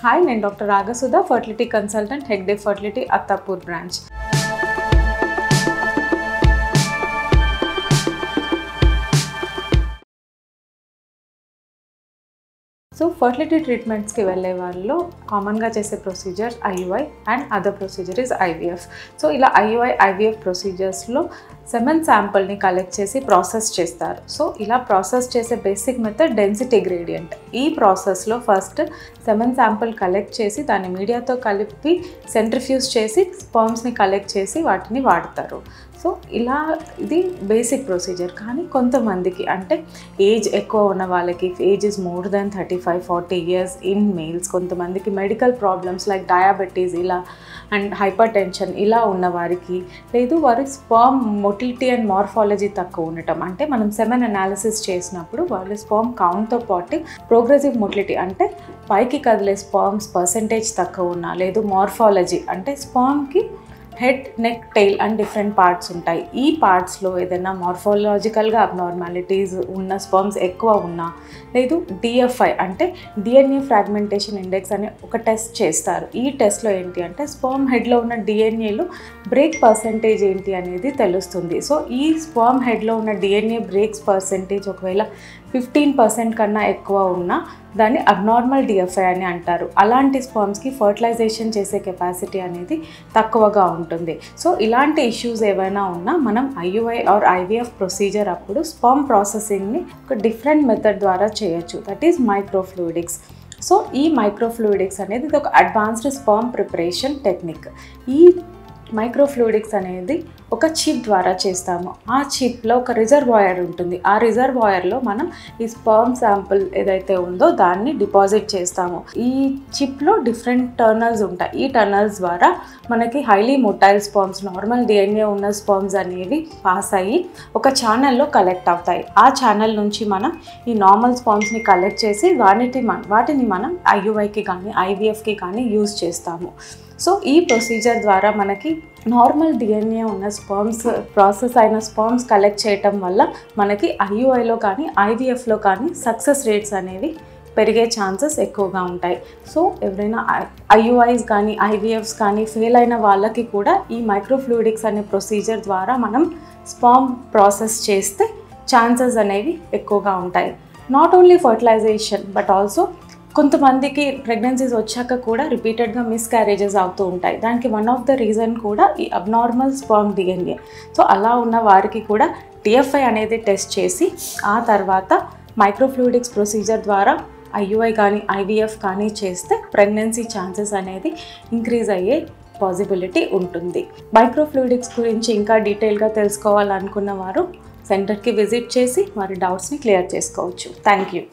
Hi, నేను doctor Ragasudha, fertility consultant, Hegde fertility Attapur branch. So fertility ట్రీట్మెంట్స్కి వెళ్ళే వాళ్ళు కామన్గా చేసే procedure IUI and other procedure is IVF. So ఇలా IUI IVF ప్రొసీజర్స్లో సెమెన్ శాంపుల్ని కలెక్ట్ చేసి ప్రాసెస్ చేస్తారు. సో ఇలా ప్రాసెస్ చేసే బేసిక్ మెథడ్ డెన్సిటీ గ్రేడియంట్. ఈ ప్రాసెస్లో ఫస్ట్ సెమెన్ శాంపుల్ కలెక్ట్ చేసి దాన్ని మీడియాతో కలిపి సెంట్రిఫ్యూజ్ చేసి స్పర్మ్స్ని కలెక్ట్ చేసి వాటిని వాడతారు. సో ఇలా ఇది బేసిక్ ప్రొసీజర్. కానీ కొంతమందికి అంటే ఏజ్ ఎక్కువ ఉన్న వాళ్ళకి, age is more than 35-40 years in males, కొంతమందికి మెడికల్ ప్రాబ్లమ్స్ లైక్ డయాబెటీస్ ఇలా అండ్ హైపర్ టెన్షన్ ఇలా ఉన్న వారికి, లేదు వారి స్పర్మ్ మొటిలిటీ అండ్ మార్ఫాలజీ తక్కువ ఉండటం, అంటే మనం సెమెన్ అనాలిసిస్ చేసినప్పుడు వాళ్ళ స్పర్మ్ కౌంట్తో పాటు ప్రోగ్రెసివ్ మొటిలిటీ అంటే పైకి కదిలే స్పర్మ్స్ పర్సెంటేజ్ తక్కువ ఉన్నా, లేదు మార్ఫాలజీ అంటే స్పర్మ్కి head, neck, tail and different parts ఉంటాయి. ఈ పార్ట్స్లో ఏదైనా మార్ఫాలజికల్గా అబ్నార్మాలిటీస్ ఉన్న స్పర్మ్స్ ఎక్కువ ఉన్నా, లేదు DFI అంటే DNA ఫ్రాగ్మెంటేషన్ ఇండెక్స్ అనే ఒక టెస్ట్ చేస్తారు. ఈ టెస్ట్లో ఏంటి అంటే స్పర్మ్ హెడ్లో ఉన్న DNAలో బ్రేక్ పర్సెంటేజ్ ఏంటి అనేది తెలుస్తుంది. సో ఈ స్పర్మ్ హెడ్లో ఉన్న DNA బ్రేక్స్ పర్సెంటేజ్ ఒకవేళ 15% కన్నా ఎక్కువ ఉన్నా దాన్ని అబ్నార్మల్ DFI అని అంటారు. అలాంటి స్పర్మ్స్కి ఫర్టిలైజేషన్ చేసే కెపాసిటీ అనేది తక్కువగా ఉంటుంది. సో ఇలాంటి ఇష్యూస్ ఏవైనా ఉన్నా మనం IUI ఆర్ IVF ప్రొసీజర్ అప్పుడు స్పర్మ్ ప్రాసెసింగ్ని ఒక డిఫరెంట్ మెథడ్ ద్వారా చేయొచ్చు. That is microfluidics. సో ఈ మైక్రోఫ్లూయిడిక్స్ అనేది ఇది ఒక అడ్వాన్స్డ్ స్పర్మ్ ప్రిపరేషన్ టెక్నిక్. ఈ మైక్రోఫ్లూయిడిక్స్ అనేది ఒక చిప్ ద్వారా చేస్తాము. ఆ చిప్లో ఒక రిజర్వాయర్ ఉంటుంది. ఆ రిజర్వాయర్లో మనం ఈ స్పర్మ్ శాంపుల్ ఏదైతే ఉందో దాన్ని డిపాజిట్ చేస్తాము. ఈ చిప్లో డిఫరెంట్ టర్నల్స్ ఉంటాయి. ఈ టర్నల్స్ ద్వారా మనకి highly motile sperms, normal DNA ఉన్న స్పర్మ్స్ అనేవి పాస్ అయ్యి ఒక ఛానల్లో కలెక్ట్ అవుతాయి. ఆ ఛానల్ నుంచి మనం ఈ నార్మల్ స్పర్మ్స్ని కలెక్ట్ చేసి వాటిని మనం IUIకి కానీ IVFకి కానీ యూజ్ చేస్తాము. సో ఈ ప్రొసీజర్ ద్వారా మనకి నార్మల్ DNA ఉన్న స్పర్మ్స్, ప్రాసెస్ అయిన స్పర్మ్స్ కలెక్ట్ చేయటం వల్ల మనకి IUIలో కానీ IVFలో కానీ సక్సెస్ రేట్స్ అనేవి పెరిగే ఛాన్సెస్ ఎక్కువగా ఉంటాయి. సో ఎవరైనా IUIs కానీ IVFs కానీ ఫెయిల్ అయిన వాళ్ళకి కూడా ఈ మైక్రోఫ్లూయిడిక్స్ అనే ప్రొసీజర్ ద్వారా మనం స్పర్మ్ ప్రాసెస్ చేస్తే ఛాన్సెస్ అనేవి ఎక్కువగా ఉంటాయి. Not only fertilisation but also కొంతమందికి ప్రెగ్నెన్సీస్ వచ్చాక కూడా రిపీటెడ్గా మిస్క్యారేజెస్ అవుతూ ఉంటాయి. దానికి వన్ ఆఫ్ ద రీజన్ కూడా ఈ అబ్నార్మల్ స్పర్మ్ DNA. సో అలా ఉన్న వారికి కూడా DFI అనేది టెస్ట్ చేసి ఆ తర్వాత మైక్రోఫ్లూయిడిక్స్ ప్రొసీజర్ ద్వారా IUI కానీ IVF కానీ చేస్తే ప్రెగ్నెన్సీ ఛాన్సెస్ అనేది ఇంక్రీజ్ అయ్యే పాసిబిలిటీ ఉంటుంది. మైక్రోఫ్లూయిడిక్స్ గురించి ఇంకా డీటెయిల్గా తెలుసుకోవాలనుకున్న వారు సెంటర్కి విజిట్ చేసి వారి డౌట్స్ని క్లియర్ చేసుకోవచ్చు. Thank you.